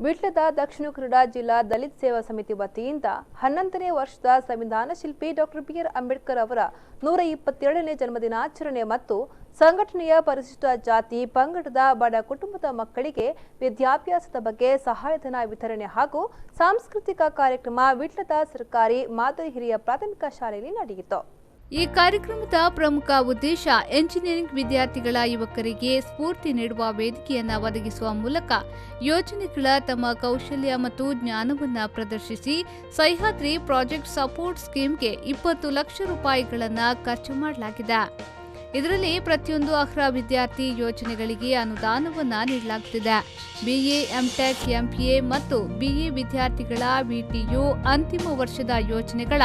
ವಿಟ್ಲದ ದಕ್ಷಿಣ ಕನ್ನಡ ಜಿಲ್ಲಾ ದಲಿತ ಸೇವಾ ಸಮಿತಿ ವತಿಯಿಂದ 11ನೇ ವರ್ಷದ ಸಂವಿಧಾನ ಶಿಲ್ಪಿ ಡಾಕ್ಟರ್ ಬಿ.ಆರ್. ಅಂಬೇಡ್ಕರ್ ಅವರ 127ನೇ ಜನ್ಮದಿನಾಚರಣೆ ಮತ್ತು ಸಂಘಟನೆಯ ಪರಿಶಿಷ್ಟ ಜಾತಿ ಪಂಗಡದ ಬಡ ಕುಟುಂಬದ ಮಕ್ಕಳಿಗೆ ವಿದ್ಯಾಭ್ಯಾಸದ ಬಗ್ಗೆ ಸಹಾಯಧನ ವಿತರಣೆ ಹಾಗೂ ಸಾಂಸ್ಕೃತಿಕ ಕಾರ್ಯಕ್ರಮ ವಿಟ್ಲದ ಸರ್ಕಾರಿ ಮಾದರಿ ಹಿರಿಯ ಪ್ರಾಥಮಿಕ ಶಾಲೆಯಲ್ಲಿ ನಡೆಯಿತು. ಈ ಕಾರ್ಯಕ್ರಮದ ಪ್ರಮುಖ ಉದ್ದೇಶ ಎಂಜಿನಿಯರಿಂಗ್ ವಿದ್ಯಾರ್ಥಿಗಳ ಯುವಕರಿಗೆ ಸ್ಫೂರ್ತಿ ನೀಡುವ ವೇದಿಕೆಯನ್ನು ಒದಗಿಸುವ ಮೂಲಕ ಯೋಜನೆಗಳ ತಮ್ಮ ಕೌಶಲ್ಯ ಮತ್ತು ಜ್ಞಾನವನ್ನು ಪ್ರದರ್ಶಿಸಿ ಸಹ್ಯಾದ್ರಿ ಪ್ರಾಜೆಕ್ಟ್ ಸಪೋರ್ಟ್ ಸ್ಕೀಮ್ಗೆ 20 ಲಕ್ಷ ರೂಪಾಯಿಗಳನ್ನು ಖರ್ಚು ಮಾಡಲಾಗಿದೆ. ಇದರಲ್ಲಿ ಪ್ರತಿಯೊಂದು ಅರ್ಹ ವಿದ್ಯಾರ್ಥಿ ಯೋಜನೆಗಳಿಗೆ ಅನುದಾನವನ್ನು ನೀಡಲಾಗುತ್ತಿದೆ. ಬಿಎ, ಎಂಟೆಕ್, ಎಂಪಿಎ ಮತ್ತು ಬಿಎ ವಿದ್ಯಾರ್ಥಿಗಳ ವಿಟಿಯು ಅಂತಿಮ ವರ್ಷದ ಯೋಜನೆಗಳ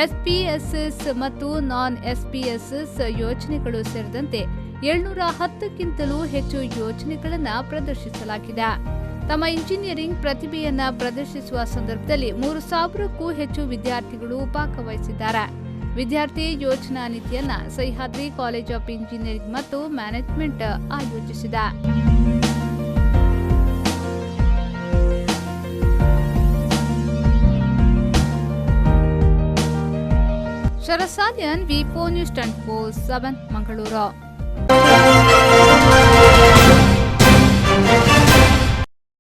ಎಸ್ಪಿಎಸ್ಎಸ್ ಮತ್ತು ನಾನ್ ಎಸ್ಪಿಎಸ್ಎಸ್ ಯೋಜನೆಗಳು ಸೇರಿದಂತೆ 710ಕ್ಕಿಂತಲೂ ಹೆಚ್ಚು ಯೋಜನೆಗಳನ್ನು ಪ್ರದರ್ಶಿಸಲಾಗಿದೆ. ತಮ್ಮ ಇಂಜಿನಿಯರಿಂಗ್ ಪ್ರತಿಭೆಯನ್ನು ಪ್ರದರ್ಶಿಸುವ ಸಂದರ್ಭದಲ್ಲಿ 3000ಕ್ಕೂ ಹೆಚ್ಚು ವಿದ್ಯಾರ್ಥಿಗಳು ಭಾಗವಹಿಸಿದ್ದಾರೆ. ವಿದ್ಯಾರ್ಥಿ ಯೋಜನಾ ನೀತಿಯನ್ನು ಸಹ್ಯಾದ್ರಿ ಕಾಲೇಜ್ ಆಫ್ ಇಂಜಿನಿಯರಿಂಗ್ ಮತ್ತು ಮ್ಯಾನೇಜ್ಮೆಂಟ್ ಆಯೋಜಿಸಿದೆ. ಶರಸಾದ್ಯನ್ ವಿ4 ನ್ಯೂಸ್ 24/7 ಮಂಗಳೂರು.